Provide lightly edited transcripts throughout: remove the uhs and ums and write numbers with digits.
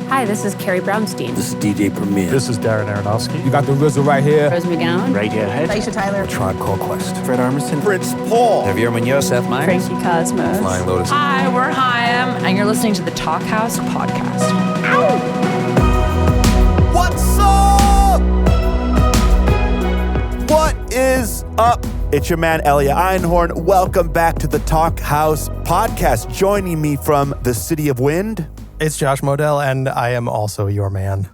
Hi, this is Carrie Brownstein. This is DJ Premier. This is Darren Aronofsky. You got the RZA right here. Rose McGowan. Radiohead. Aisha Tyler. Tribe Called Quest. Fred Armisen. Prince Paul. Javier Munoz. Seth Meyers. Frankie Cosmos. Flying Lotus. Hi, we're Chaim, and you're listening to the Talkhouse Podcast. What's up? What is up? It's your man, Elia Einhorn. Welcome back to the Talkhouse Podcast. Joining me from the City of Wind. It's Josh Modell, and I am also your man.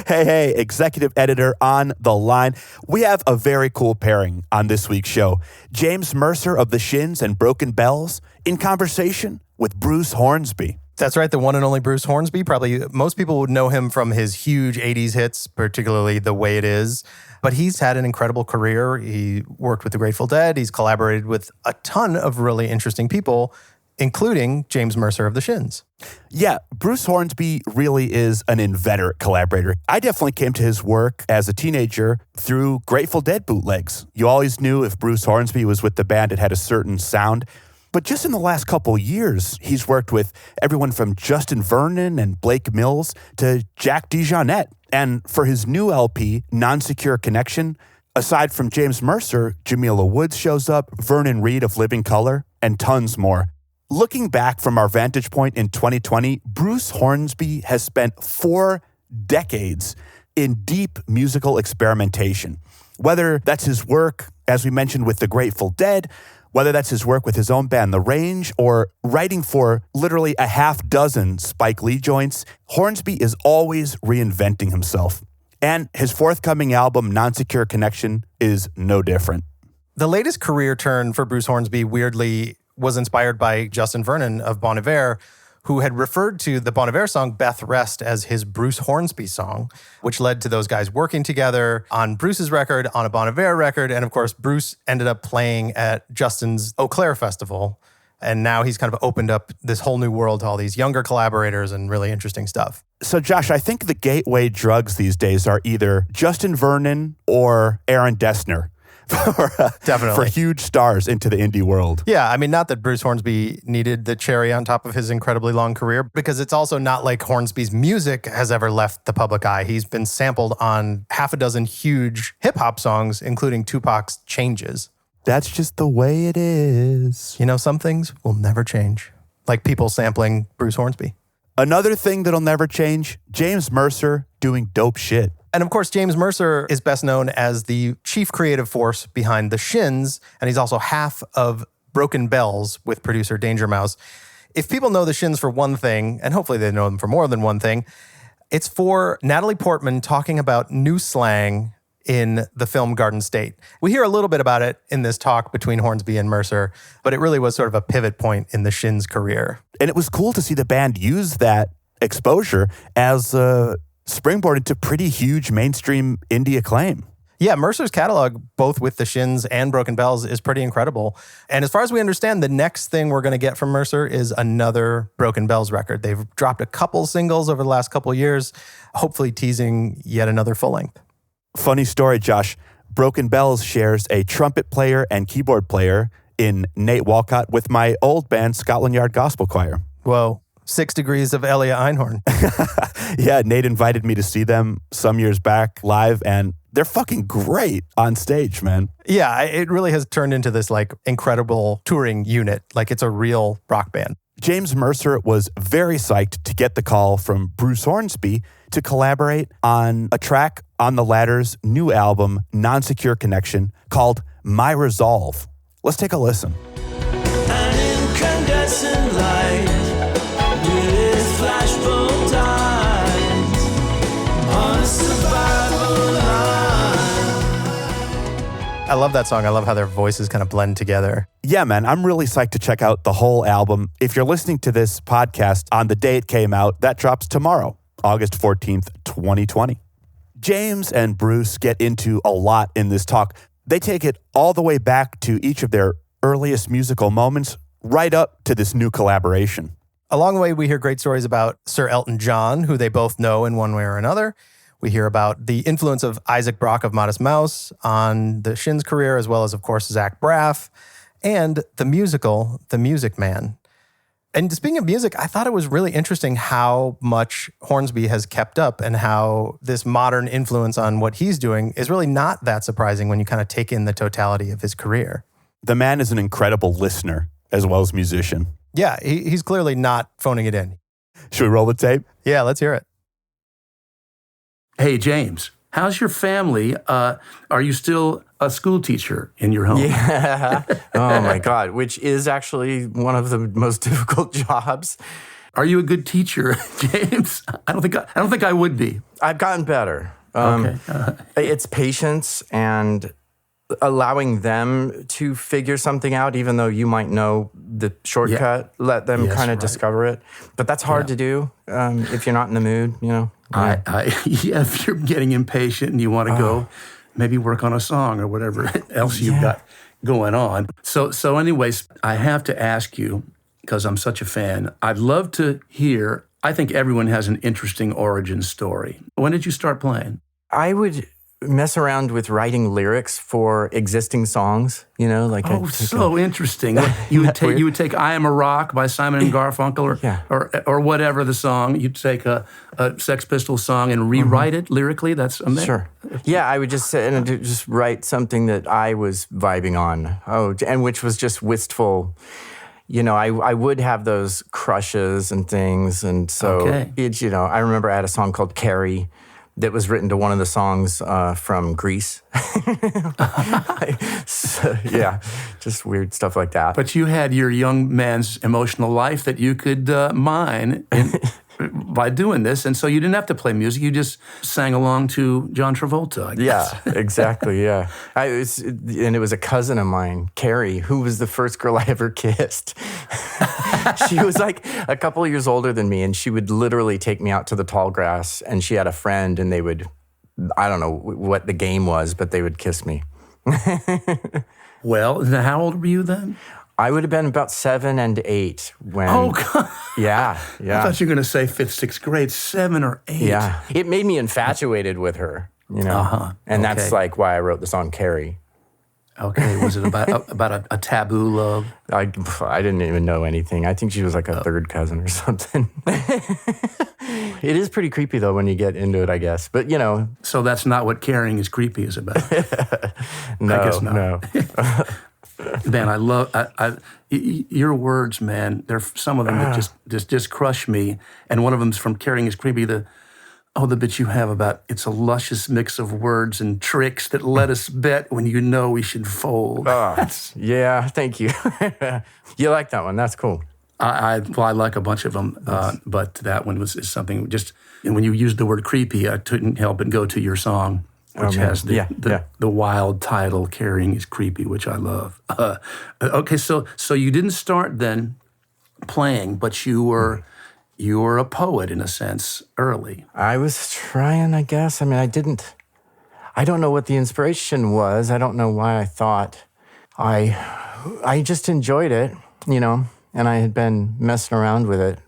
Hey, executive editor on the line. We have a very cool pairing on this week's show. James Mercer of the Shins and Broken Bells in conversation with Bruce Hornsby. That's right, the one and only Bruce Hornsby. Probably most people would know him from his huge 80s hits, particularly The Way It Is. But he's had an incredible career. He worked with the Grateful Dead. He's collaborated with a ton of really interesting people, including James Mercer of the Shins. Yeah, Bruce Hornsby really is an inveterate collaborator. I definitely came to his work as a teenager through Grateful Dead bootlegs. You always knew if Bruce Hornsby was with the band, it had a certain sound. But just in the last couple years, he's worked with everyone from Justin Vernon and Blake Mills to Jack DeJohnette. And for his new LP, Non-Secure Connection, aside from James Mercer, Jamila Woods shows up, Vernon Reid of Living Colour, and tons more. Looking back from our vantage point in 2020, Bruce Hornsby has spent 4 decades in deep musical experimentation. Whether that's his work, as we mentioned, with the Grateful Dead, whether that's his work with his own band, The Range, or writing for literally a half dozen Spike Lee joints, Hornsby is always reinventing himself. And his forthcoming album, Non-Secure Connection, is no different. The latest career turn for Bruce Hornsby, weirdly, was inspired by Justin Vernon of Bon Iver, who had referred to the Bon Iver song Beth Rest as his Bruce Hornsby song, which led to those guys working together on Bruce's record, on a Bon Iver record. And of course, Bruce ended up playing at Justin's Eau Claire Festival. And now he's kind of opened up this whole new world to all these younger collaborators and really interesting stuff. So Josh, I think the gateway drugs these days are either Justin Vernon or Aaron Dessner. Definitely. For huge stars into the indie world. Yeah, I mean, not that Bruce Hornsby needed the cherry on top of his incredibly long career, because it's also not like Hornsby's music has ever left the public eye. He's been sampled on half a dozen huge hip-hop songs, including Tupac's Changes. That's just the way it is. You know, some things will never change, like people sampling Bruce Hornsby. Another thing that'll never change, James Mercer doing dope shit. And of course, James Mercer is best known as the chief creative force behind The Shins, and he's also half of Broken Bells with producer Danger Mouse. If people know The Shins for one thing, and hopefully they know them for more than one thing, it's for Natalie Portman talking about new slang in the film Garden State. We hear a little bit about it in this talk between Hornsby and Mercer, but it really was sort of a pivot point in The Shins' career. And it was cool to see the band use that exposure as a springboard into pretty huge mainstream indie acclaim. Yeah, Mercer's catalog, both with The Shins and Broken Bells, is pretty incredible. And as far as we understand, the next thing we're going to get from Mercer is another Broken Bells record. They've dropped a couple singles over the last couple years, hopefully teasing yet another full length. Funny story, Josh. Broken Bells shares a trumpet player and keyboard player in Nate Walcott with my old band, Scotland Yard Gospel Choir. Whoa. 6 Degrees of Elia Einhorn. Yeah, Nate invited me to see them some years back live, and they're fucking great on stage, man. Yeah, it really has turned into this like incredible touring unit. Like it's a real rock band. James Mercer was very psyched to get the call from Bruce Hornsby to collaborate on a track on the latter's new album, Non-Secure Connection, called My Resolve. Let's take a listen. An incandescent light with flashbulb eyes on a survival line. I love that song. I love how their voices kind of blend together. Yeah, man, I'm really psyched to check out the whole album. If you're listening to this podcast on the day it came out, that drops tomorrow, August 14th, 2020. James and Bruce get into a lot in this talk. They take it all the way back to each of their earliest musical moments, right up to this new collaboration. Along the way, we hear great stories about Sir Elton John, who they both know in one way or another. We hear about the influence of Isaac Brock of Modest Mouse on the Shins' career, as well as, of course, Zach Braff, and the musical, The Music Man. And speaking of music, I thought it was really interesting how much Hornsby has kept up and how this modern influence on what he's doing is really not that surprising when you kind of take in the totality of his career. The man is an incredible listener as well as musician. Yeah, he's clearly not phoning it in. Should we roll the tape? Yeah, let's hear it. Hey, James, how's your family? Are you still a school teacher in your home? Yeah. Oh my God, which is actually one of the most difficult jobs. Are you a good teacher, James? I don't think I would be. I've gotten better. Okay. It's patience and allowing them to figure something out, even though you might know the shortcut. Let them kind of discover it. But that's hard to do if you're not in the mood, you know. If you're getting impatient and you want to go, maybe work on a song or whatever else you've got going on. So anyways, I have to ask you, because I'm such a fan, I'd love to hear, I think everyone has an interesting origin story. When did you start playing? I would mess around with writing lyrics for existing songs, you know, like interesting. You would take "I Am a Rock" by Simon and Garfunkel, or whatever the song. You'd take a Sex Pistols song and rewrite it lyrically. That's amazing. Sure. Yeah, I would just sit and just write something that I was vibing on. And which was just wistful. You know, I would have those crushes and things, and so I remember I had a song called "Carrie" that was written to one of the songs from Grease. Just weird stuff like that. But you had your young man's emotional life that you could mine by doing this, and so you didn't have to play music. You just sang along to John Travolta, I guess. Yeah, exactly, yeah. And it was a cousin of mine, Carrie, who was the first girl I ever kissed. She was like a couple of years older than me, and she would literally take me out to the tall grass, and she had a friend, and they would, I don't know what the game was, but they would kiss me. Well, how old were you then? I would have been about 7 and 8 when... Oh, God. Yeah. I thought you were going to say 5th, 6th grade, 7 or 8. Yeah. It made me infatuated with her, you know? And that's like why I wrote the song Carrie. Okay. Was it about a taboo love? I didn't even know anything. I think she was like a third cousin or something. It is pretty creepy, though, when you get into it, I guess. But, you know... So that's not what Caring is Creepy is about? No, I guess not. No. Man, I love your words, man. There's some of them that just crush me. And one of them's from Caring is Creepy, the bit you have about it's a luscious mix of words and tricks that let us bet when you know we should fold. Yeah, thank you. You like that one? That's cool. I like a bunch of them, but that one is something just, and when you used the word creepy, I couldn't help but go to your song, which has the wild title, Caring is Creepy, which I love. Okay, so you didn't start then playing, but you were a poet in a sense early. I was trying, I guess. I mean, I don't know what the inspiration was. I don't know why I thought. I just enjoyed it, you know, and I had been messing around with it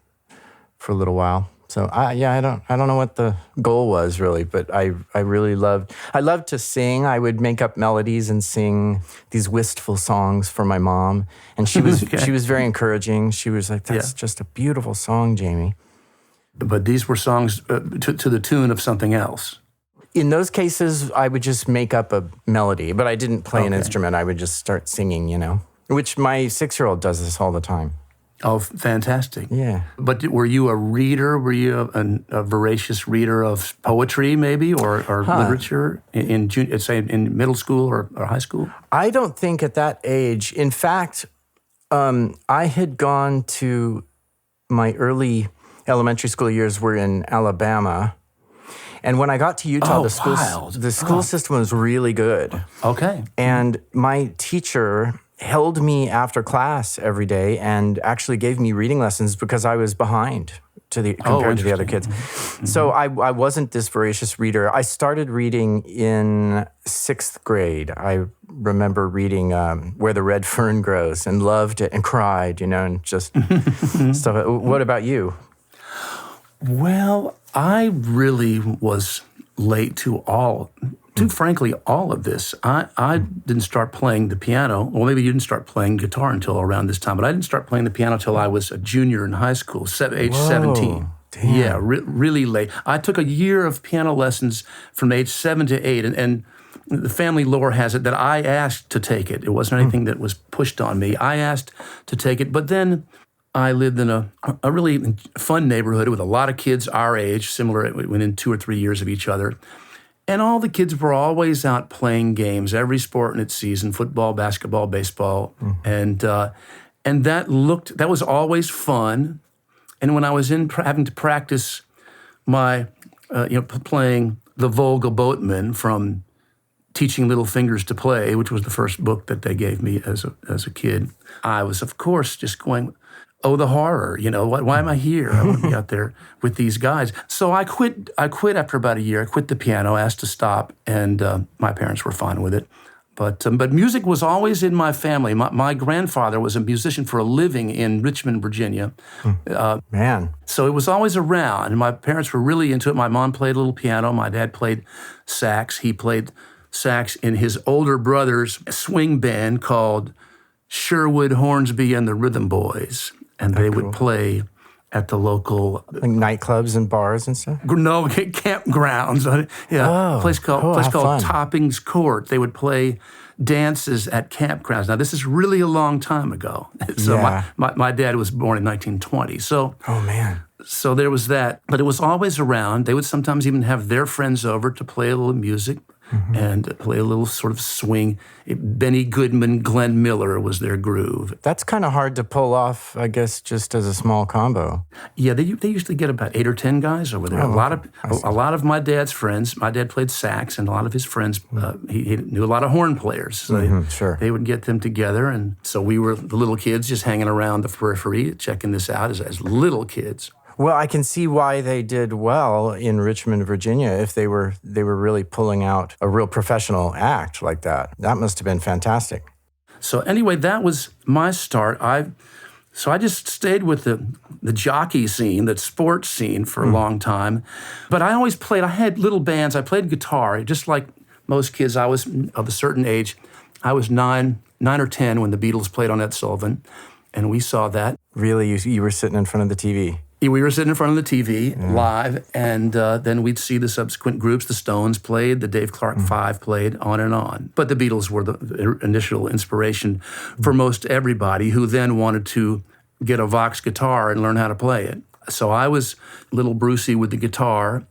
for a little while. So I don't know what the goal was really, but I really loved to sing. I would make up melodies and sing these wistful songs for my mom, and she was she was very encouraging. She was like, "That's just a beautiful song, Jamie." But these were songs to the tune of something else. In those cases, I would just make up a melody, but I didn't play an instrument. I would just start singing, you know, which my 6-year-old does this all the time. Oh, fantastic. Yeah. But were you a reader? Were you a voracious reader of poetry, maybe, or literature in middle school or high school? I don't think at that age. In fact, I had gone to my early elementary school years were in Alabama. And when I got to Utah, the school system was really good. Okay. And my teacher held me after class every day and actually gave me reading lessons because I was behind compared to the other kids. Mm-hmm. So I wasn't this voracious reader. I started reading in 6th grade. I remember reading Where the Red Fern Grows and loved it and cried, you know, and just stuff. What about you? Well, I really was late to all to frankly, all of this. I didn't start playing the piano. Well, maybe you didn't start playing guitar until around this time, but I didn't start playing the piano till I was a junior in high school, age 17. Damn. Yeah, really late. I took a year of piano lessons from age 7 to 8, and the family lore has it that I asked to take it. It wasn't anything that was pushed on me. I asked to take it, but then I lived in a really fun neighborhood with a lot of kids our age, similar, within 2 or 3 years of each other. And all the kids were always out playing games, every sport in its season, football, basketball, baseball. And that was always fun. And when I was having to practice my, playing the Volga Boatman from Teaching Little Fingers to Play, which was the first book that they gave me as a kid, I was, of course, just going, oh, the horror, why am I here? I want to be out there with these guys. So I quit after about a year. I quit the piano, asked to stop, and my parents were fine with it. But music was always in my family. My grandfather was a musician for a living in Richmond, Virginia. Man. So it was always around, and my parents were really into it. My mom played a little piano. My dad played sax. He played sax in his older brother's swing band called Sherwood, Hornsby, and the Rhythm Boys. And they would play at the local... Like nightclubs and bars and stuff? No, campgrounds. Yeah, place called Toppings Court. They would play dances at campgrounds. Now, this is really a long time ago. So my dad was born in 1920. So, oh, man. So there was that. But it was always around. They would sometimes even have their friends over to play a little music. And play a little sort of swing. Benny Goodman, Glenn Miller was their groove. That's kind of hard to pull off, I guess, just as a small combo. Yeah, they usually get about 8 or 10 guys over there. Oh, a lot of my dad's friends. My dad played sax, and a lot of his friends. He knew a lot of horn players. So they would get them together, and so we were the little kids just hanging around the periphery, checking this out as little kids. Well, I can see why they did well in Richmond, Virginia, if they were really pulling out a real professional act like that. That must have been fantastic. So anyway, that was my start. So I just stayed with the jockey scene, the sports scene for a long time. But I always played. I had little bands. I played guitar, just like most kids. I was of a certain age. I was 9 or 10 when the Beatles played on Ed Sullivan, and we saw that. Really, you were sitting in front of the TV? We were sitting in front of the TV live, and then we'd see the subsequent groups. The Stones played, the Dave Clark Five played, on and on. But the Beatles were the initial inspiration for most everybody who then wanted to get a Vox guitar and learn how to play it. So I was little Brucey with the guitar,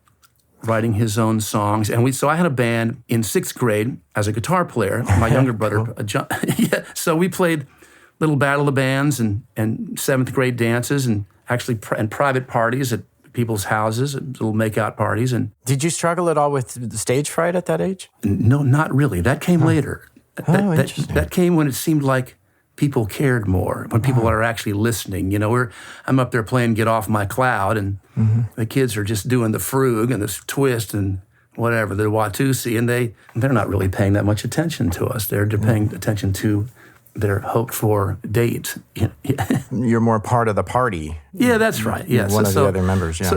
writing his own songs. And so I had a band in 6th grade as a guitar player. My younger brother, John. So we played little battle of the bands and 7th grade dances and actually and private parties at people's houses, little make-out parties. And did you struggle at all with stage fright at that age? No, not really. That came later. Interesting. That came when it seemed like people cared more, when people are actually listening. I'm up there playing Get Off My Cloud, and the kids are just doing the frug and the twist and whatever, the Watusi, and they're not really paying that much attention to us. They're paying attention to their hoped-for date. You're more part of the party. Yeah, that's right. Yeah, one of the other members. Yeah.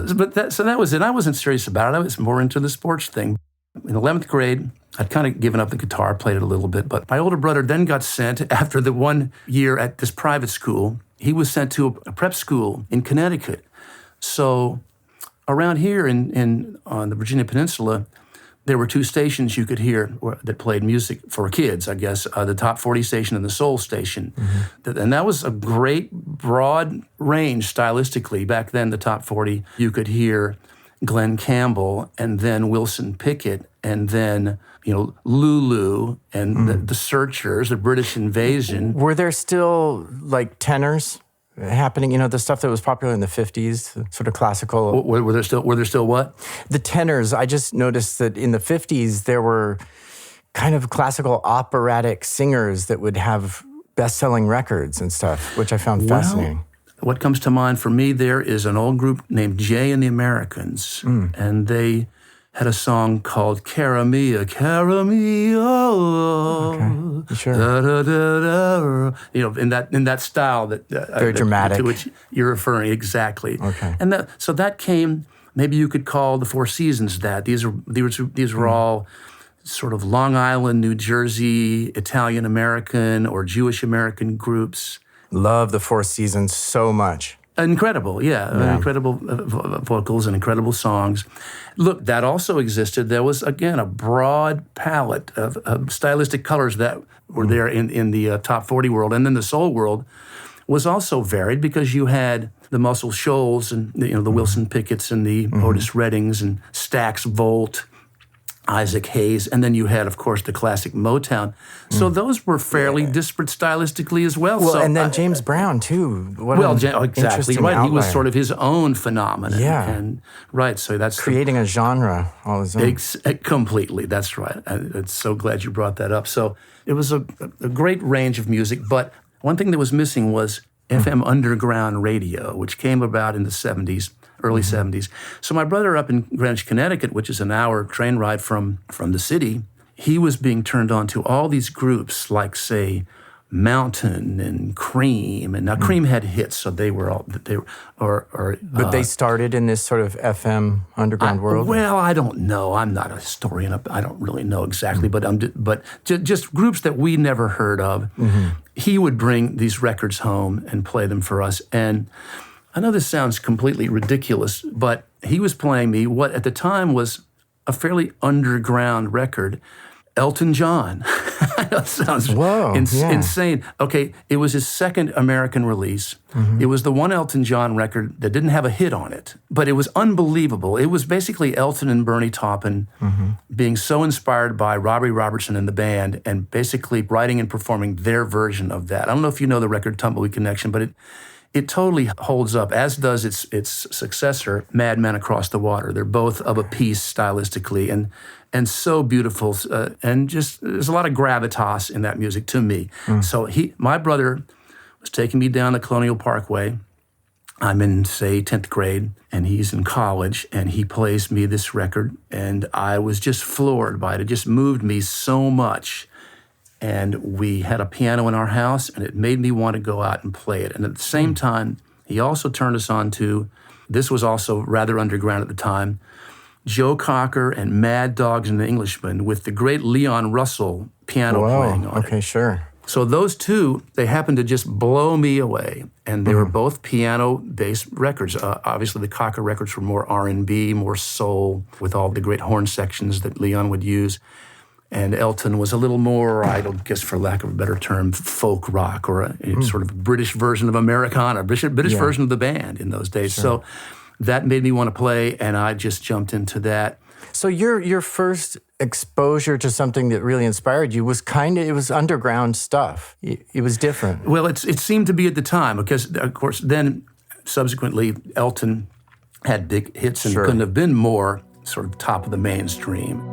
So that was it. I wasn't serious about it. I was more into the sports thing. In 11th grade, I'd kind of given up the guitar, played it a little bit. But my older brother then got sent after the 1 year at this private school. He was sent to a prep school in Connecticut. So around here on the Virginia Peninsula, there were 2 stations you could hear that played music for kids, I guess, the Top 40 station and the Soul station. And that was a great broad range stylistically. Back then, the Top 40, you could hear Glenn Campbell and then Wilson Pickett and then, Lulu and the Searchers, the British Invasion. Were there still like tenors happening, the stuff that was popular in the 50s, sort of classical? Were there still what? The tenors. I just noticed that in the 50s, there were kind of classical operatic singers that would have best-selling records and stuff, which I found fascinating. What comes to mind for me there is an old group named Jay and the Americans, and they had a song called Cara Mia, Cara Mia. Okay, sure. Da, da, da, da. In that style that very dramatic, to which you're referring exactly. Okay, and that came. Maybe you could call the Four Seasons that. These were all sort of Long Island, New Jersey, Italian American or Jewish American groups. Love the Four Seasons so much. Incredible, yeah. Incredible vocals and incredible songs. Look, that also existed. There was, again, a broad palette of stylistic colors that were there in the top 40 world. And then the soul world was also varied because you had the Muscle Shoals and the Wilson Pickett's and the Otis Reddings and Stax Volt, Isaac Hayes, and then you had, of course, the classic Motown. So those were fairly disparate stylistically as well. Well, so, and then James Brown, too. Exactly right. Outlier. He was sort of his own phenomenon. Yeah. And right, so that's creating a genre all his own. Completely, that's right. I'm so glad you brought that up. So it was a great range of music, but one thing that was missing was FM underground radio, which came about in the 70s. Early 70s. So my brother up in Greenwich, Connecticut, which is an hour train ride from the city, he was being turned on to all these groups like, say, Mountain and Cream. And now Cream had hits, so they were all, But they started in this sort of FM underground world? Well, I don't know. I'm not a historian. I don't really know exactly, but just groups that we never heard of. He would bring these records home and play them for us. And I know this sounds completely ridiculous, but he was playing me what at the time was a fairly underground record, Elton John. I know it sounds insane. Okay, it was his second American release. It was the one Elton John record that didn't have a hit on it, but it was unbelievable. It was basically Elton and Bernie Taupin being so inspired by Robbie Robertson and the band and basically writing and performing their version of that. I don't know if you know the record Tumbleweed Connection, but it totally holds up, as does its successor, Mad Men Across the Water. They're both of a piece stylistically and so beautiful. And just there's a lot of gravitas in that music to me. So my brother was taking me down the Colonial Parkway. I'm in, say, 10th grade, and he's in college, and he plays me this record, and I was just floored by it. It just moved me so much. And we had a piano in our house, and it made me want to go out and play it. And at the same time, he also turned us on to, this was also rather underground at the time, Joe Cocker and Mad Dogs and the Englishmen with the great Leon Russell piano playing on it. Okay, sure. So those two, they happened to just blow me away. And they were both piano-based records. Obviously, the Cocker records were more R&B, more soul, with all the great horn sections that Leon would use. And Elton was a little more, I don't guess for lack of a better term, folk rock or a sort of British version of Americana, British version of the band in those days. Sure. So that made me want to play, and I just jumped into that. So your first exposure to something that really inspired you was it was underground stuff. It was different. Well, it seemed to be at the time because, of course, then subsequently Elton had big hits and couldn't have been more sort of top of the mainstream.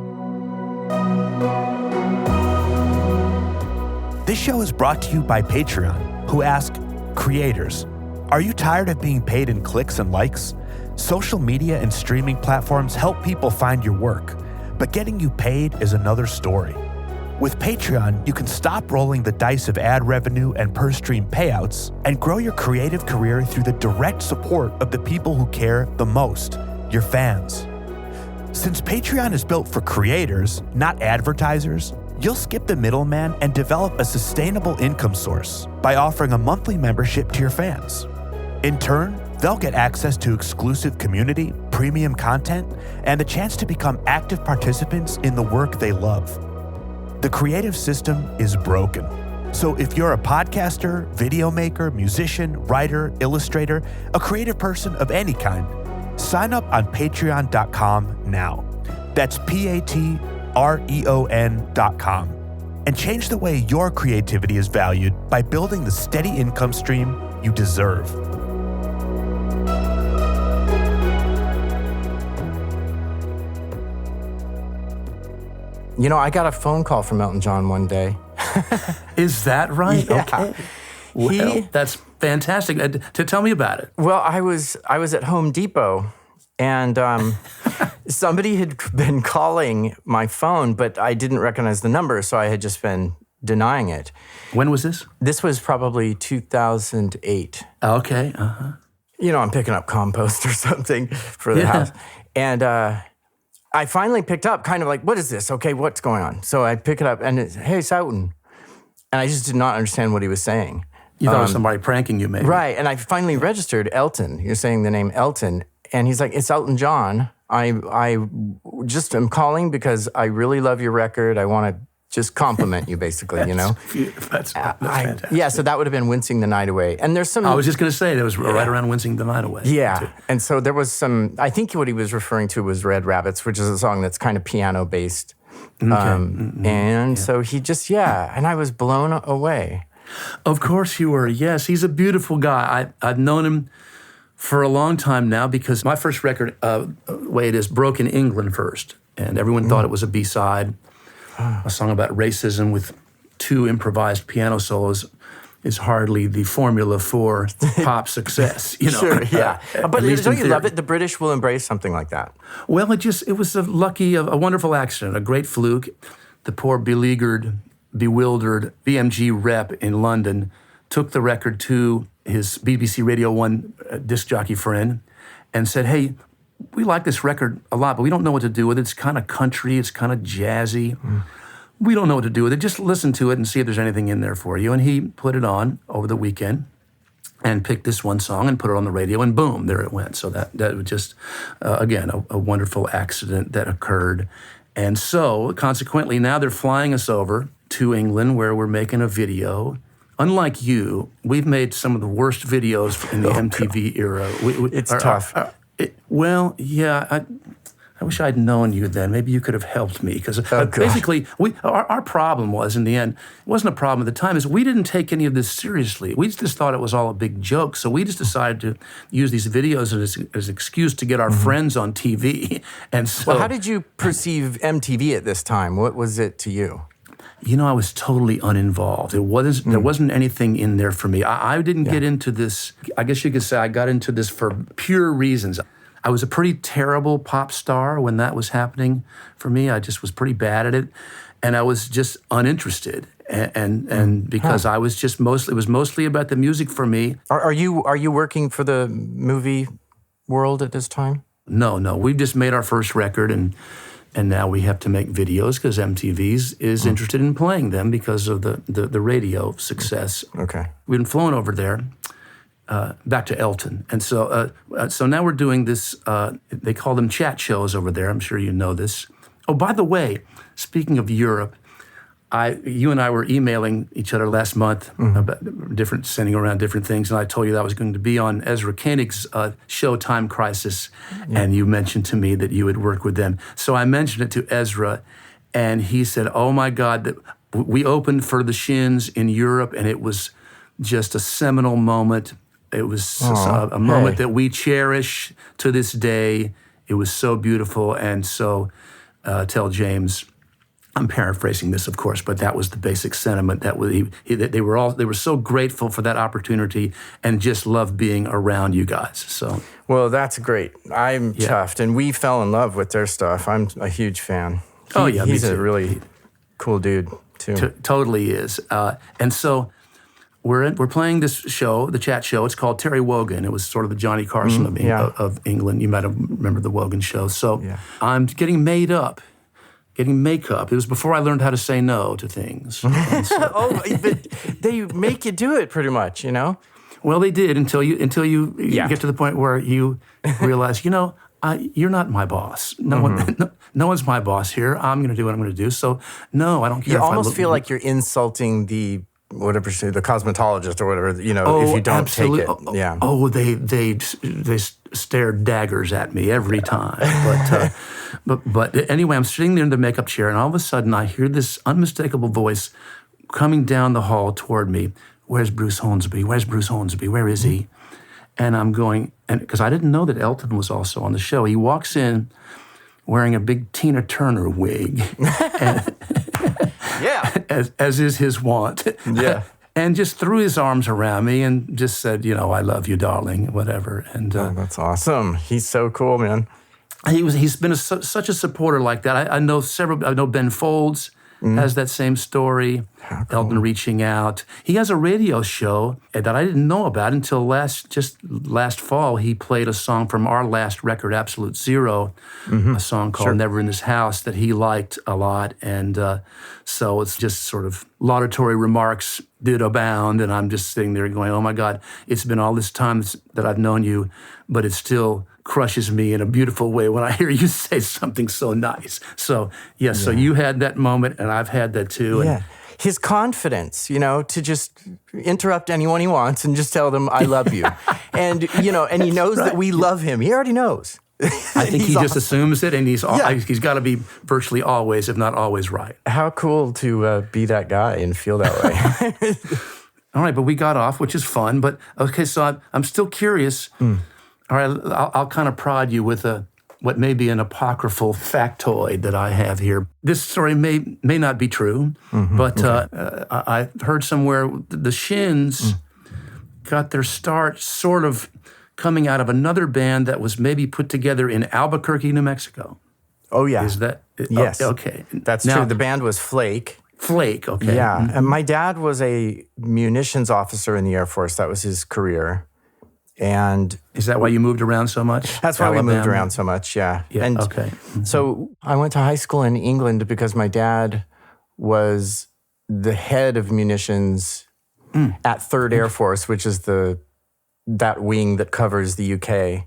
This show is brought to you by Patreon, who ask, creators, are you tired of being paid in clicks and likes? Social media and streaming platforms help people find your work, but getting you paid is another story. With Patreon, you can stop rolling the dice of ad revenue and per-stream payouts and grow your creative career through the direct support of the people who care the most, your fans. Since Patreon is built for creators, not advertisers, you'll skip the middleman and develop a sustainable income source by offering a monthly membership to your fans. In turn, they'll get access to exclusive community, premium content, and the chance to become active participants in the work they love. The creative system is broken. So if you're a podcaster, video maker, musician, writer, illustrator, a creative person of any kind, sign up on patreon.com now. That's patreon.com. And change the way your creativity is valued by building the steady income stream you deserve. You know, I got a phone call from Elton John one day. Is that right? Yeah. Okay. Well, that's fantastic. To tell me about it. Well, I was at Home Depot, and somebody had been calling my phone, but I didn't recognize the number, so I had just been denying it. When was this? This was probably 2008. Okay. Uh-huh. You know, I'm picking up compost or something for the house. And I finally picked up, kind of like, what is this? Okay, what's going on? So I pick it up, and it's, hey, Souten. And I just did not understand what he was saying. You thought it was somebody pranking you, maybe. Right, and I finally registered Elton. You're saying the name Elton. And he's like, it's Elton John. I just am calling because I really love your record. I want to just compliment you, basically, you know? That's fantastic. Yeah, so that would have been Wincing the Night Away. And there's some... I was just going to say, that was right around Wincing the Night Away. Yeah, too. and so there was some... I think what he was referring to was Red Rabbits, which is a song that's kind of piano-based. Okay. So he just, and I was blown away. Of course you were, yes. He's a beautiful guy. I've known him for a long time now because my first record, way it is, broke in England first. And everyone thought it was a B-side. A song about racism with 2 improvised piano solos is hardly the formula for pop success. You know? Sure, yeah. But don't you love theory. it? The British will embrace something like that. Well, it was a wonderful accident, a great fluke. The poor beleaguered, bewildered BMG rep in London took the record to his BBC Radio 1 disc jockey friend and said, hey, we like this record a lot, but we don't know what to do with it. It's kind of country, it's kind of jazzy. We don't know what to do with it. Just listen to it and see if there's anything in there for you. And he put it on over the weekend and picked this one song and put it on the radio, and boom, there it went. So that was just, again, a wonderful accident that occurred. And so, consequently, now they're flying us over to England where we're making a video. Unlike you, we've made some of the worst videos in the MTV era. It's tough. I wish I'd known you then. Maybe you could have helped me. Because basically, our problem was, in the end, it wasn't a problem at the time, is we didn't take any of this seriously. We just thought it was all a big joke. So we just decided to use these videos as an excuse to get our friends on TV. And so, well, how did you perceive MTV at this time? What was it to you? You know, I was totally uninvolved. There wasn't anything in there for me. I didn't get into this. I guess you could say I got into this for pure reasons. I was a pretty terrible pop star when that was happening for me. I just was pretty bad at it, and I was just uninterested. And because I was just it was mostly about the music for me. Are you working for the movie world at this time? No. We just made our first record, and now we have to make videos because MTV is interested in playing them because of the radio success. Okay. We've been flown over there, back to Elton. And so now we're doing this, they call them chat shows over there. I'm sure you know this. Oh, by the way, speaking of Europe, you and I were emailing each other last month about sending around different things, and I told you that I was going to be on Ezra Koenig's show Time Crisis, and you mentioned to me that you had worked with them. So I mentioned it to Ezra, and he said, oh my God, that we opened for the Shins in Europe, and it was just a seminal moment. It was a moment that we cherish to this day. It was so beautiful, and so tell James, I'm paraphrasing this, of course, but that was the basic sentiment. That they were so grateful for that opportunity and just loved being around you guys. So, well, that's great. I'm chuffed, and we fell in love with their stuff. I'm a huge fan. He's a really cool dude too. Totally is. And so we're playing this show, the chat show. It's called Terry Wogan. It was sort of the Johnny Carson of England. You might have remembered the Wogan show. So I'm getting makeup. It was before I learned how to say no to things. But they make you do it pretty much, you know? Well, they did until you get to the point where you realize, you're not my boss. No one's my boss here. I'm going to do what I'm going to do. So, no, I don't care. You almost feel like you're insulting the cosmetologist or whatever, if you don't take it. They stared daggers at me every time. But anyway, I'm sitting there in the makeup chair, and all of a sudden I hear this unmistakable voice coming down the hall toward me. Where's Bruce Hornsby? Where's Bruce Hornsby? Where is he? And I'm going, and because I didn't know that Elton was also on the show. He walks in wearing a big Tina Turner wig. As is his wont. Yeah. And just threw his arms around me and just said, I love you, darling, whatever. And that's awesome. He's so cool, man. He's been such a supporter like that. I know Ben Folds has that same story. Cool. Elton reaching out. He has a radio show that I didn't know about until last fall. He played a song from our last record, Absolute Zero, a song called Never in This House that he liked a lot. And so it's just sort of laudatory remarks did abound. And I'm just sitting there going, oh my God, it's been all this time that I've known you, but it still crushes me in a beautiful way when I hear you say something so nice. So, yes, so you had that moment, and I've had that too. Yeah. His confidence, to just interrupt anyone he wants and just tell them, I love you. And, and he knows that we love him. He already knows. I think he just assumes it, and he's got to be virtually always, if not always, right. How cool to be that guy and feel that way. All right, but we got off, which is fun. But, okay, so I'm still curious. All right, I'll kind of prod you with what may be an apocryphal factoid that I have here. This story may not be true, but I heard somewhere the Shins got their start sort of coming out of another band that was maybe put together in Albuquerque, New Mexico. Oh, yeah. Is that? Yes. Okay. That's true. The band was Flake. Flake, okay. Yeah, and my dad was a munitions officer in the Air Force. That was his career. And is that why you moved around so much? That's why we moved around so much, yeah. And okay. So I went to high school in England because my dad was the head of munitions at 3rd Air Force, which is that wing that covers the UK.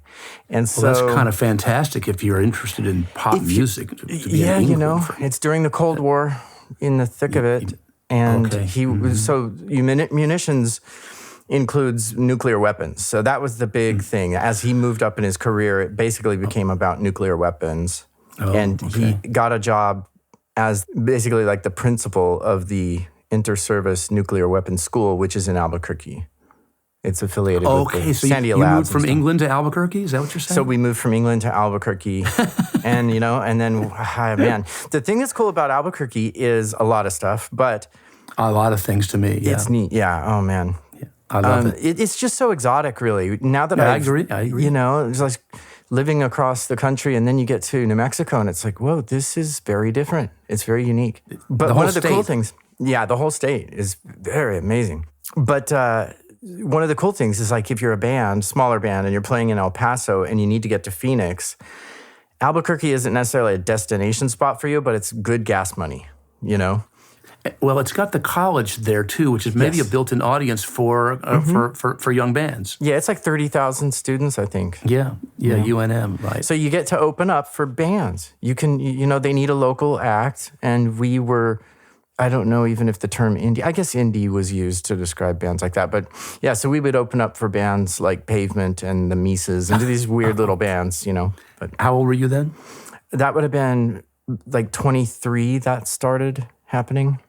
And so that's kind of fantastic if you're interested in pop music. Yeah, it's during the Cold War, in the thick of it. And munitions includes nuclear weapons. So that was the big thing. As he moved up in his career, it basically became about nuclear weapons. He got a job as basically like the principal of the Inter-Service Nuclear Weapons School, which is in Albuquerque. It's affiliated with the Sandia you Labs. Moved from England to Albuquerque? Is that what you're saying? So we moved from England to Albuquerque. And, and then, man, the thing that's cool about Albuquerque is a lot of stuff, but... A lot of things to me, yeah. It's neat, yeah. Oh, man. I love it. It's just so exotic, really. Now that I agree. It's like living across the country, and then you get to New Mexico, and it's like, whoa, this is very different. It's very unique. But one of the cool things, the whole state is very amazing. But one of the cool things is like if you're a band, smaller band, and you're playing in El Paso, and you need to get to Phoenix, Albuquerque isn't necessarily a destination spot for you, but it's good gas money, Well, it's got the college there too, which is maybe a built-in audience for young bands. Yeah, it's like 30,000 students, I think. Yeah, UNM, right. So you get to open up for bands. You can, they need a local act, and we were, I don't know even if the term indie, I guess indie was used to describe bands like that, but yeah, so we would open up for bands like Pavement and the Mises and these weird little bands, But how old were you then? That would have been like 23 that started happening.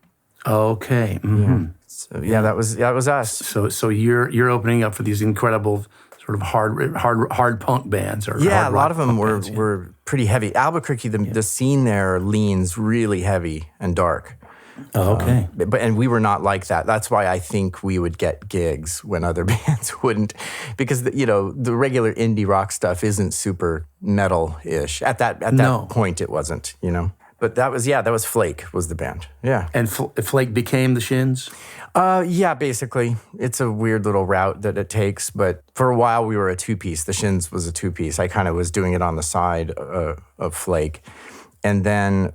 Okay. Yeah. So that was us. So you're opening up for these incredible sort of hard punk bands, or a lot of them were pretty heavy. Albuquerque, the scene there leans really heavy and dark. Oh, okay. And we were not like that. That's why I think we would get gigs when other bands wouldn't, because the regular indie rock stuff isn't super metal-ish. At that point, it wasn't. But that was Flake was the band. Yeah. And Flake became the Shins? Yeah, basically. It's a weird little route that it takes, but for a while we were a two-piece. The Shins was a two-piece. I kind of was doing it on the side of Flake. And then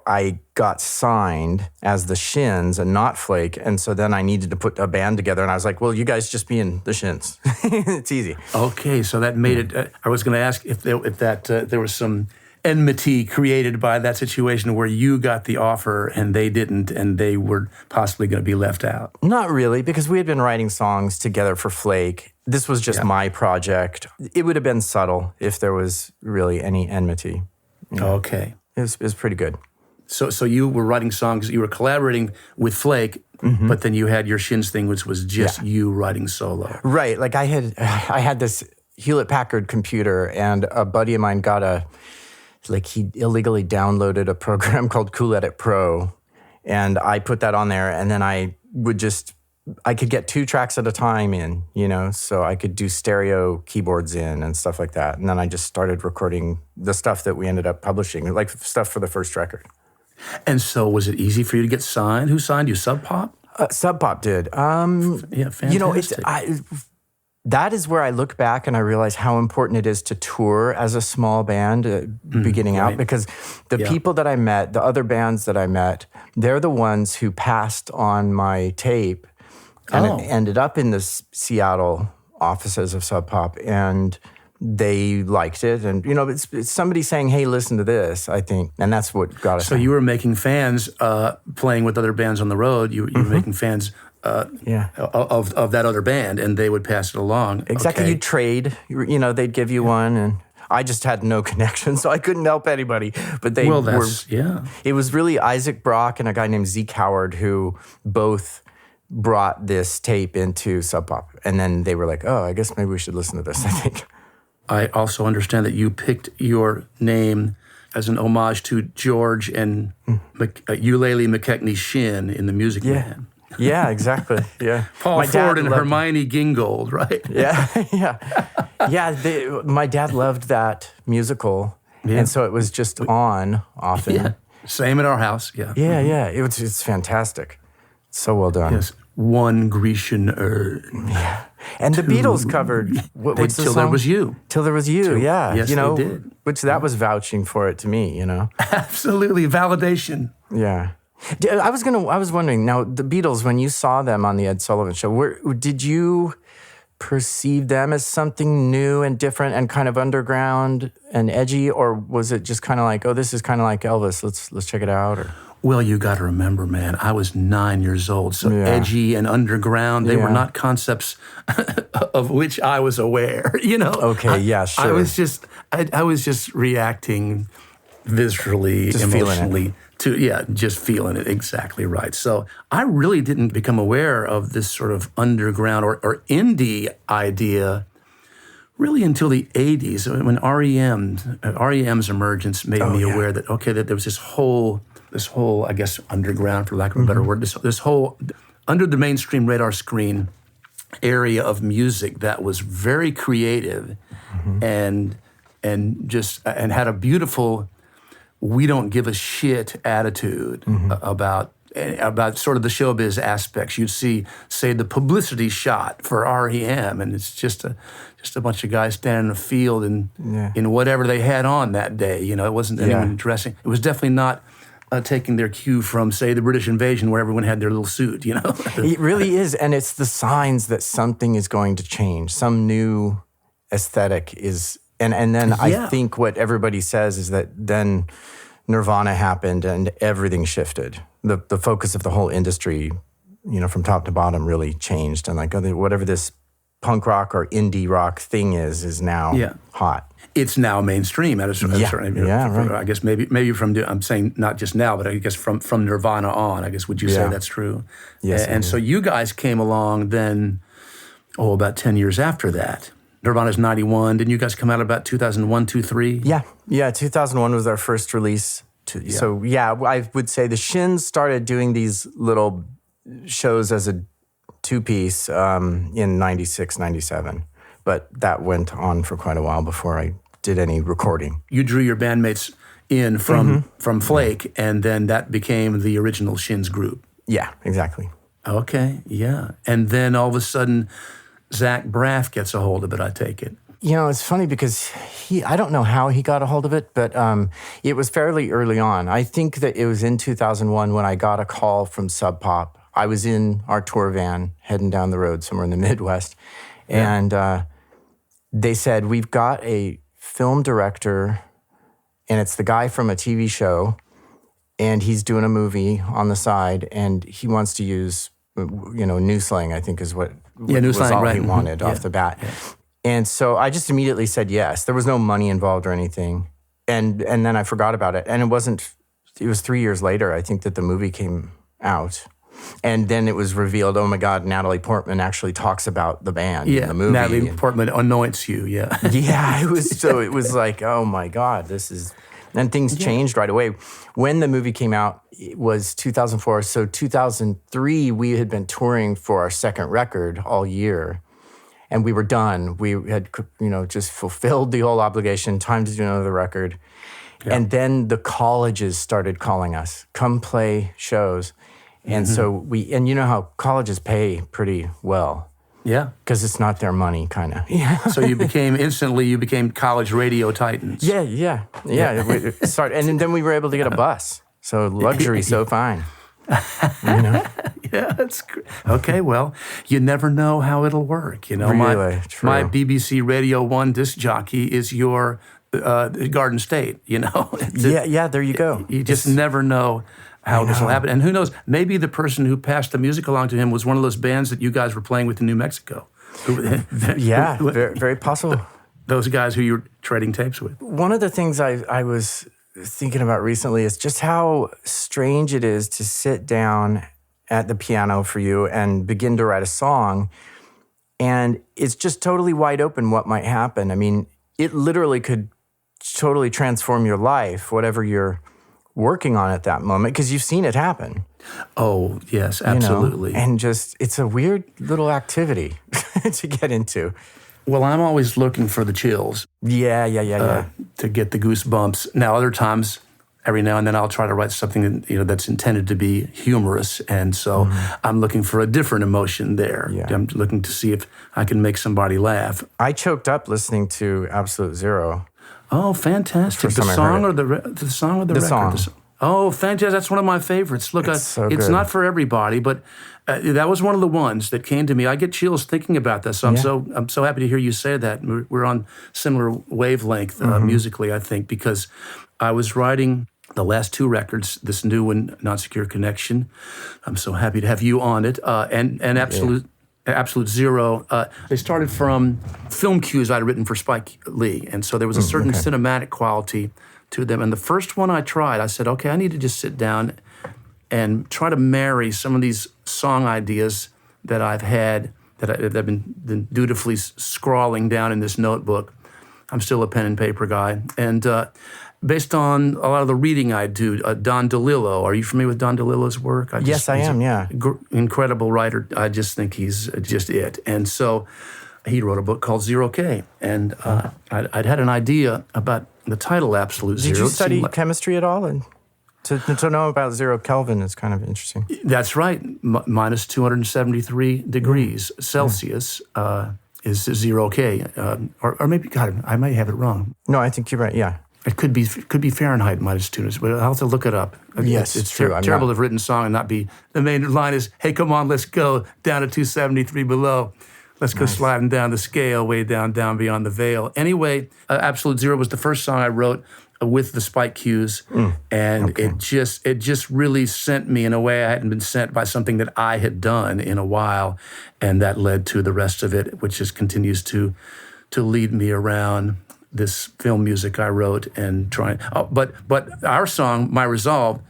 I got signed as the Shins and not Flake, and so then I needed to put a band together, and I was like, well, you guys just be in the Shins. It's easy. Okay, so that made it... I was going to ask if there was some enmity created by that situation where you got the offer and they didn't, and they were possibly going to be left out. Not really, because we had been writing songs together for Flake. This was just my project. It would have been subtle if there was really any enmity. Okay. It was pretty good. So you were writing songs, you were collaborating with Flake, but then you had your Shins thing, which was just you writing solo. Right. Like I had this Hewlett-Packard computer, and a buddy of mine he illegally downloaded a program called Cool Edit Pro, and I put that on there, and then I could get 2 tracks at a time in, so I could do stereo keyboards in and stuff like that. And then I just started recording the stuff that we ended up publishing, like stuff for the first record. And so was it easy for you to get signed? Who signed you, Sub Pop? Sub Pop did. Yeah, fantastic. You know, that is where I look back and I realize how important it is to tour as a small band beginning out, because the people that I met, the other bands that I met, they're the ones who passed on my tape and it ended up in the Seattle offices of Sub Pop, and they liked it. And, you know, it's somebody saying, hey, listen to this, I think. And that's what got us. So you were making fans playing with other bands on the road. You were making fans of that other band, and they would pass it along. Exactly. Okay. You'd trade. You know, they'd give you one, and I just had no connection, so I couldn't help anybody. But they It was really Isaac Brock and a guy named Zeke Howard who both brought this tape into Sub Pop. And then they were like, oh, I guess maybe we should listen to this, I think. I also understand that you picked your name as an homage to George and Eulalie McKechnie Shin in The Music Man. Yeah, exactly. Yeah. Paul Ford and Hermione Gingold, right? My dad loved that musical, and so it was just on often. Yeah. Same at our house. Yeah. Yeah. It's fantastic. So well done. Yes. One Grecian urn. Yeah. And the Beatles covered what's the Till song? There Was You. Till There Was You. Yeah. Yes, you know, they did. Which that was vouching for it to me. You know. Absolutely, validation. Yeah. I was wondering, now, the Beatles, when you saw them on the Ed Sullivan Show, did you perceive them as something new and different and kind of underground and edgy, or was it just kind of like, oh, this is kind of like Elvis, let's check it out? Or? Well, you got to remember, man, I was 9 years old, so edgy and underground, they were not concepts of which I was aware, you know? Okay, sure. I was just reacting viscerally, just emotionally. Just feeling it, exactly right. So I really didn't become aware of this sort of underground or indie idea really until the 80s, when REM's emergence made me aware that, that there was this whole, I guess, underground, for lack of a better word, this whole, under the mainstream radar screen area of music that was very creative and had a beautiful, we don't give a shit attitude about sort of the showbiz aspects. You'd see, say, the publicity shot for REM, and it's just a bunch of guys standing in a field in whatever they had on that day. You know, it wasn't anyone dressing. It was definitely not taking their cue from, say, the British invasion, where everyone had their little suit. You know, it really is, and it's the signs that something is going to change. Some new aesthetic is. And then I think what everybody says is that then Nirvana happened and everything shifted. The focus of the whole industry, you know, from top to bottom really changed. And like whatever this punk rock or indie rock thing is now hot. It's now mainstream. Right. I guess maybe from, I'm saying not just now, but I guess from Nirvana on, I guess, would you say that's true? Yes. And so you guys came along then, about 10 years after that. Nirvana's 91. Didn't you guys come out about 2001, 2003? Yeah. 2001 was our first release. So I would say the Shins started doing these little shows as a two-piece in 96, 97. But that went on for quite a while before I did any recording. You drew your bandmates in from Flake, and then that became the original Shins group. Yeah, exactly. Okay, yeah. And then all of a sudden, Zach Braff gets a hold of it, I take it. You know, it's funny because I don't know how he got a hold of it, but it was fairly early on. I think that it was in 2001 when I got a call from Sub Pop. I was in our tour van heading down the road somewhere in the Midwest, and they said, we've got a film director, and it's the guy from a TV show, and he's doing a movie on the side, and he wants to use, new slang, I think is what new was slang, all right. he wanted off the bat. Yeah. And so I just immediately said yes. There was no money involved or anything. And then I forgot about it. And it was 3 years later, I think, that the movie came out. And then it was revealed, oh my God, Natalie Portman actually talks about the band in the movie. Natalie Portman anoints you, Yeah, it was like, oh my God, and things changed right away. When the movie came out, it was 2004. So 2003, we had been touring for our second record all year. And we were done. We had, just fulfilled the whole obligation, time to do another record. Yeah. And then the colleges started calling us, come play shows. And so and you know how colleges pay pretty well. Yeah. Because it's not their money, kind of. Yeah. So you became college radio titans. Yeah. And then we were able to get a bus. So luxury, so fine. You know? Yeah, that's great. Okay, well, you never know how it'll work. You know, Really, true. my BBC Radio 1 disc jockey is your Garden State, you know? Yeah, there you go. You just never know how this will happen. And who knows, maybe the person who passed the music along to him was one of those bands that you guys were playing with in New Mexico. Yeah, very, very possible. Those guys who you were trading tapes with. One of the things I was thinking about recently is just how strange it is to sit down at the piano for you and begin to write a song, and it's just totally wide open what might happen. I mean, it literally could totally transform your life, whatever you're working on at that moment, because you've seen it happen. Oh, yes, absolutely. You know? And just, it's a weird little activity to get into. Well, I'm always looking for the chills. Yeah. To get the goosebumps. Now, other times, every now and then, I'll try to write something that's intended to be humorous, and so I'm looking for a different emotion there. Yeah. I'm looking to see if I can make somebody laugh. I choked up listening to Absolute Zero. Oh, fantastic! The song or the record? Song. Oh, fantastic! That's one of my favorites. Look, It's so it's good. not for everybody, but that was one of the ones that came to me. I get chills thinking about this. So I'm so happy to hear you say that. We're on similar wavelength musically, I think, because I was writing the last two records, this new one, Not Secure Connection. I'm so happy to have you on it, and Absolute Zero. They started from film cues I'd written for Spike Lee, and so there was a certain cinematic quality to them. And the first one I tried, I said, okay, I need to just sit down and try to marry some of these song ideas that I've had, that I've been dutifully scrawling down in this notebook. I'm still a pen and paper guy. And based on a lot of the reading I do, Don DeLillo, are you familiar with Don DeLillo's work? Yes, I am, yeah. Incredible writer. I just think he's just it. And so he wrote a book called Zero K. And I'd had an idea about the title Absolute Zero. Did you study chemistry at all? And to know about 0 Kelvin is kind of interesting. That's right. Minus 273 degrees Celsius is 0 K. Or maybe, God, I might have it wrong. No, I think you're right, yeah. It could be Fahrenheit minus 2, but I'll have to look it up. Yes, it's true. terrible to have written a song and not be. The main line is, "Hey, come on, let's go down to 273 below. Let's go sliding down the scale, way down beyond the veil." Anyway, Absolute Zero was the first song I wrote with the Spike cues, and it just really sent me in a way I hadn't been sent by something that I had done in a while, and that led to the rest of it, which just continues to lead me around this film music I wrote and trying. But our song, My Resolve,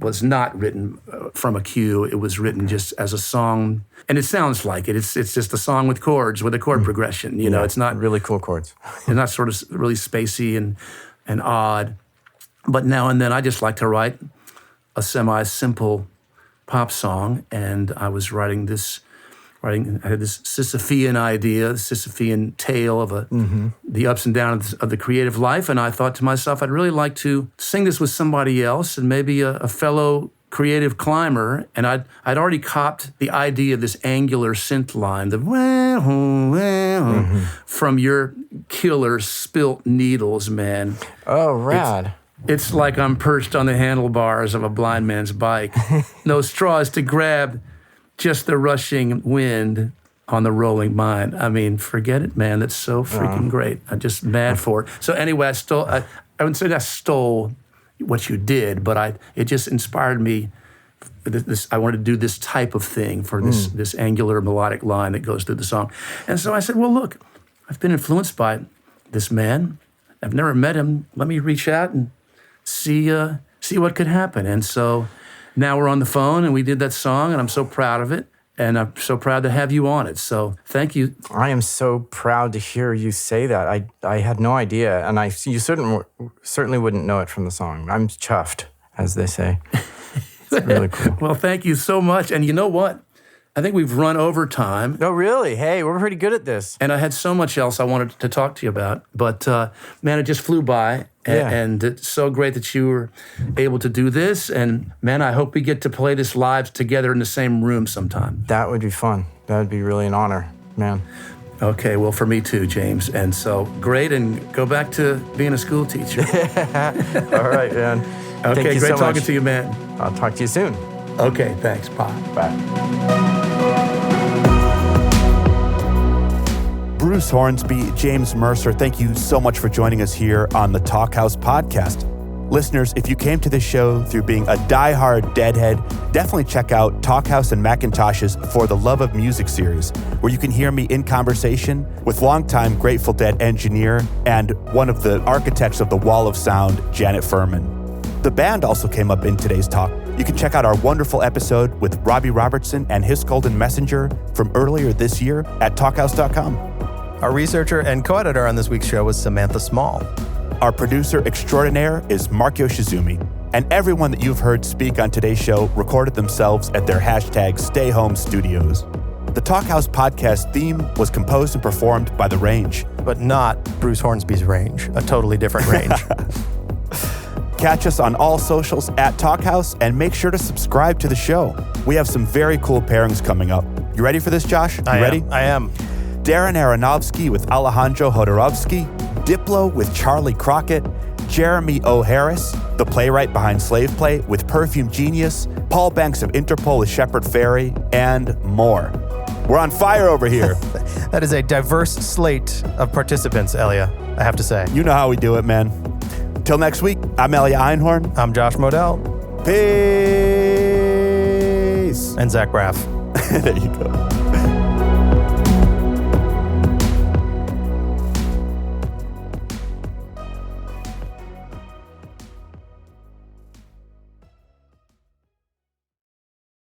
was not written from a cue. It was written just as a song, and it sounds like it. It's just a song with chords, with a chord progression. You know, it's not really cool chords. It's not sort of really spacey and odd. But now and then, I just like to write a semi-simple pop song, and I was I had this Sisyphean idea, the Sisyphean tale of the ups and downs of the creative life, and I thought to myself, I'd really like to sing this with somebody else, and maybe a fellow creative climber, and I'd already copped the idea of this angular synth line, the from your killer Spilt Needles, man. Oh, rad. It's like I'm perched on the handlebars of a blind man's bike. No straws to grab, just the rushing wind on the rolling mine. I mean, forget it, man. That's so freaking great. I'm just mad for it. So anyway, I wouldn't say I stole what you did, but it just inspired me. I wanted to do this type of thing for this angular melodic line that goes through the song. And so I said, well, look, I've been influenced by this man. I've never met him. Let me reach out and see what could happen. And so now we're on the phone, and we did that song, and I'm so proud of it, and I'm so proud to have you on it. So thank you. I am so proud to hear you say that. I had no idea, and you certainly wouldn't know it from the song. I'm chuffed, as they say. It's really cool. Well, thank you so much. And you know what? I think we've run over time. Oh, really? Hey, we're pretty good at this. And I had so much else I wanted to talk to you about. But, man, it just flew by. And it's so great that you were able to do this. And, man, I hope we get to play this live together in the same room sometime. That would be fun. That would be really an honor, man. Okay, well, for me too, James. And so, great, and go back to being a school teacher. All right, man. Okay, Thank you great so talking much. to you, man. I'll talk to you soon. Okay, thanks. Bye. Bye. Bruce Hornsby, James Mercer, thank you so much for joining us here on the Talkhouse Podcast. Listeners, if you came to this show through being a diehard Deadhead, definitely check out Talkhouse and Macintosh's For the Love of Music series, where you can hear me in conversation with longtime Grateful Dead engineer and one of the architects of the Wall of Sound, Janet Furman. The band also came up in today's talk. You can check out our wonderful episode with Robbie Robertson and his Golden Messenger from earlier this year at talkhouse.com. Our researcher and co-editor on this week's show was Samantha Small. Our producer extraordinaire is Mark Yoshizumi. And everyone that you've heard speak on today's show recorded themselves at their hashtag #StayHomeStudios. The Talkhouse Podcast theme was composed and performed by The Range. But not Bruce Hornsby's range, a totally different range. Catch us on all socials at Talkhouse and make sure to subscribe to the show. We have some very cool pairings coming up. You ready for this, Josh? You ready? I am. Darren Aronofsky with Alejandro Jodorowsky, Diplo with Charlie Crockett, Jeremy O. Harris, the playwright behind Slave Play with Perfume Genius, Paul Banks of Interpol with Shepard Fairey, and more. We're on fire over here. That is a diverse slate of participants, Elia, I have to say. You know how we do it, man. Till next week, I'm Elia Einhorn. I'm Josh Modell. Peace. And Zach Braff. There you go.